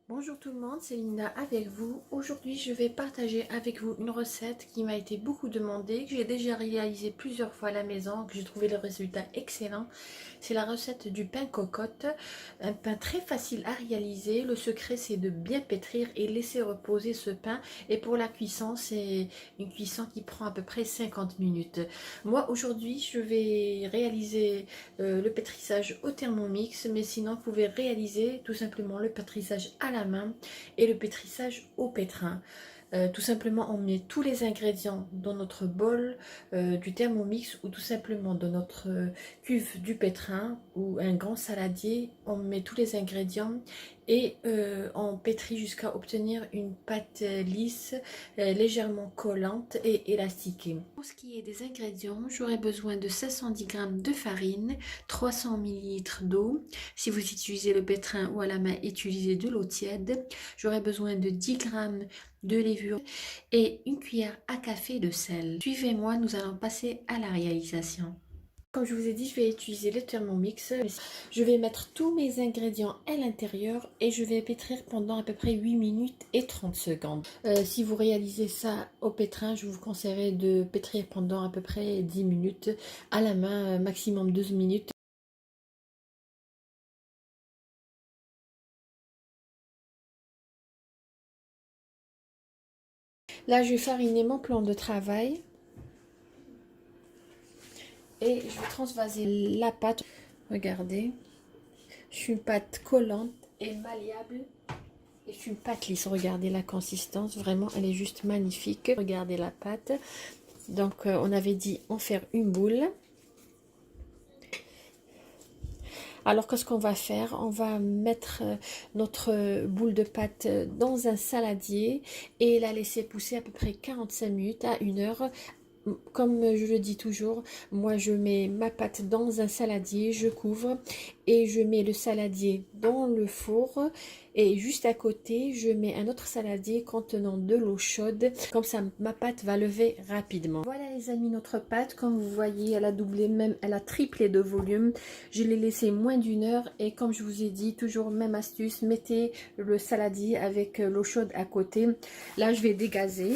Bonjour tout le monde, c'est Linda avec vous. Aujourd'hui, je vais partager avec vous une recette qui m'a été beaucoup demandée, que j'ai déjà réalisée plusieurs fois à la maison, que j'ai trouvé le résultat excellent. C'est la recette du pain cocotte, un pain très facile à réaliser. Le secret, c'est de bien pétrir et laisser reposer ce pain. Et pour la cuisson, c'est une cuisson qui prend à peu près 50 minutes. Moi, aujourd'hui, je vais réaliser le pétrissage au Thermomix, mais sinon vous pouvez réaliser tout simplement le pétrissage à la main et le pétrissage au pétrin. Tout simplement, on met tous les ingrédients dans notre bol du Thermomix ou tout simplement dans notre cuve du pétrin ou un grand saladier. On met tous les ingrédients et on pétrit jusqu'à obtenir une pâte lisse, légèrement collante et élastiquée. Pour ce qui est des ingrédients, j'aurai besoin de 510 g de farine, 300 ml d'eau. Si vous utilisez le pétrin ou à la main, utilisez de l'eau tiède. J'aurai besoin de 10 g de levure et une cuillère à café de sel. Suivez-moi, nous allons passer à la réalisation. Comme je vous ai dit, je vais utiliser le Thermomix. Je vais mettre tous mes ingrédients à l'intérieur et je vais pétrir pendant à peu près 8 minutes et 30 secondes. Si vous réalisez ça au pétrin, je vous conseillerais de pétrir pendant à peu près 10 minutes. À la main, maximum 12 minutes. Là, je vais fariner mon plan de travail et je vais transvaser la pâte. Regardez, je suis une pâte collante et malléable. Et je suis une pâte lisse. Regardez la consistance, vraiment, elle est juste magnifique. Regardez la pâte. Donc, on avait dit en faire une boule. Alors, qu'est-ce qu'on va faire? On va mettre notre boule de pâte dans un saladier et la laisser pousser à peu près 45 minutes à 1 heure. Comme je le dis toujours, moi je mets ma pâte dans un saladier, je couvre et je mets le saladier dans le four et juste à côté je mets un autre saladier contenant de l'eau chaude, comme ça ma pâte va lever rapidement. Voilà les amis, notre pâte, comme vous voyez, elle a doublé, même elle a triplé de volume. Je l'ai laissé moins d'1 heure et comme je vous ai dit, toujours même astuce, mettez le saladier avec l'eau chaude à côté. Là je vais dégazer.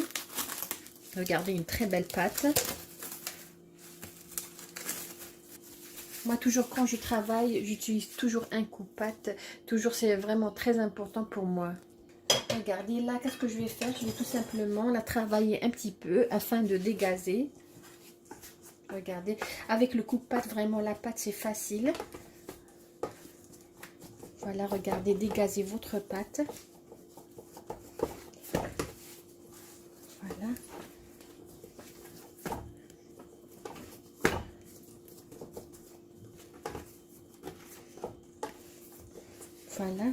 Regardez, une très belle pâte. Moi, toujours quand je travaille, j'utilise toujours un coupe-pâte. Toujours, c'est vraiment très important pour moi. Regardez, là, qu'est-ce que je vais faire? Je vais tout simplement la travailler un petit peu afin de dégazer. Regardez, avec le coupe-pâte, vraiment, la pâte, c'est facile. Voilà, regardez, dégazez votre pâte. Voilà. Voilà.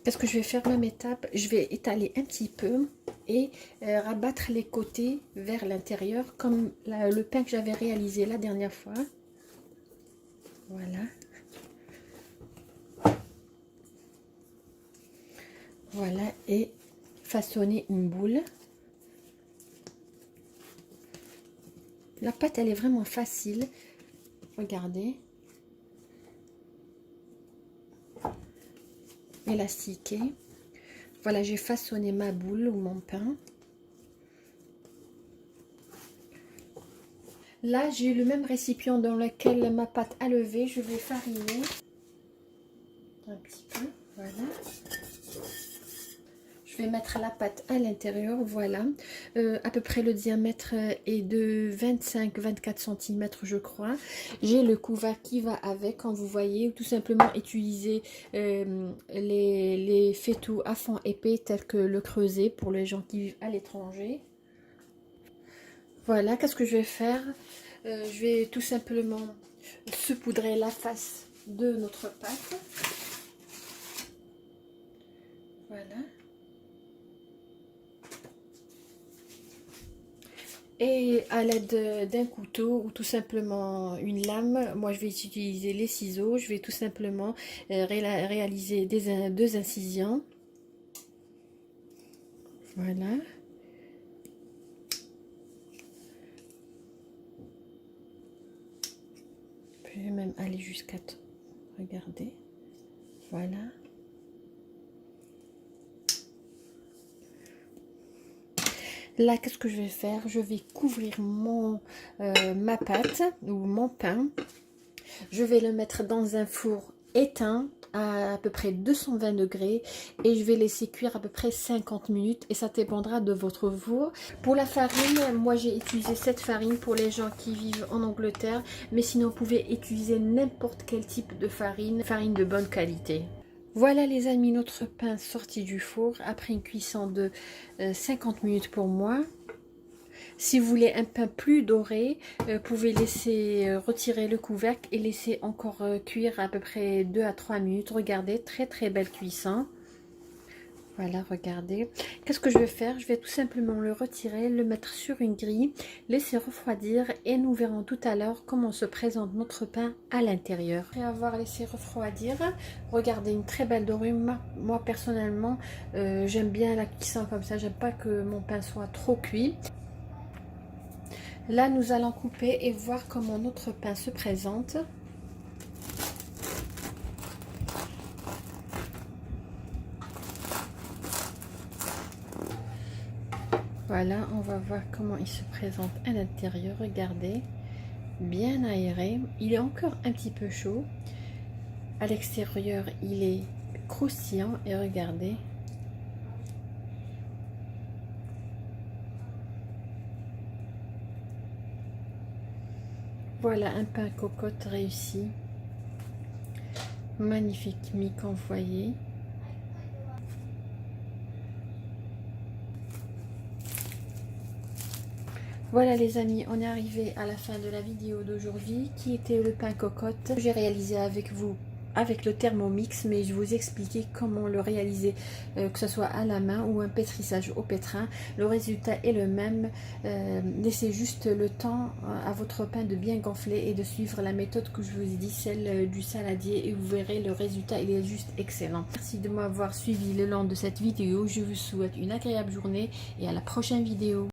Qu'est-ce que je vais faire? Même étape, je vais étaler un petit peu et rabattre les côtés vers l'intérieur comme le pain que j'avais réalisé la dernière fois. Voilà. Voilà, et façonner une boule. La pâte, elle est vraiment facile. Regardez. Élastiquée. Voilà, j'ai façonné ma boule ou mon pain. Là, j'ai le même récipient dans lequel ma pâte a levé. Je vais fariner un petit peu. Voilà. Je vais mettre la pâte à l'intérieur, voilà. À peu près le diamètre est de 25-24 cm, je crois. J'ai le couvercle qui va avec, comme vous voyez, ou tout simplement utiliser les fétous à fond épais tels que le creuset pour les gens qui vivent à l'étranger. Voilà, qu'est-ce que je vais faire? Je vais tout simplement saupoudrer la face de notre pâte. Voilà. Et à l'aide d'un couteau ou tout simplement une lame, moi je vais utiliser les ciseaux, je vais tout simplement réaliser deux incisions. Voilà. Je vais même aller jusqu'à... Regardez. Voilà. Là, qu'est-ce que je vais faire? Je vais couvrir ma pâte ou mon pain. Je vais le mettre dans un four éteint à peu près 220 degrés et je vais laisser cuire à peu près 50 minutes et ça dépendra de votre four. Pour la farine, moi j'ai utilisé cette farine pour les gens qui vivent en Angleterre, mais sinon vous pouvez utiliser n'importe quel type de farine de bonne qualité. Voilà les amis, notre pain sorti du four après une cuisson de 50 minutes pour moi. Si vous voulez un pain plus doré, vous pouvez laisser retirer le couvercle et laisser encore cuire à peu près 2 à 3 minutes. Regardez, très belle cuisson. Voilà, regardez. Qu'est-ce que je vais faire? Je vais tout simplement le retirer, le mettre sur une grille, laisser refroidir et nous verrons tout à l'heure comment se présente notre pain à l'intérieur. Après avoir laissé refroidir, regardez, une très belle dorure. Moi personnellement, j'aime bien la cuisson comme ça. J'aime pas que mon pain soit trop cuit. Là, nous allons couper et voir comment notre pain se présente. Voilà, on va voir comment il se présente à l'intérieur. Regardez, bien aéré. Il est encore un petit peu chaud. À l'extérieur, il est croustillant et regardez. Voilà un pain cocotte réussi. Magnifique mic envoyé. Voilà les amis, on est arrivé à la fin de la vidéo d'aujourd'hui qui était le pain cocotte. J'ai réalisé avec vous avec le Thermomix, mais je vous expliquer comment le réaliser, que ce soit à la main ou un pétrissage au pétrin. Le résultat est le même. Laissez juste le temps à votre pain de bien gonfler et de suivre la méthode que je vous ai dit, celle du saladier, et vous verrez le résultat, il est juste excellent. Merci de m'avoir suivi le long de cette vidéo. Je vous souhaite une agréable journée et à la prochaine vidéo.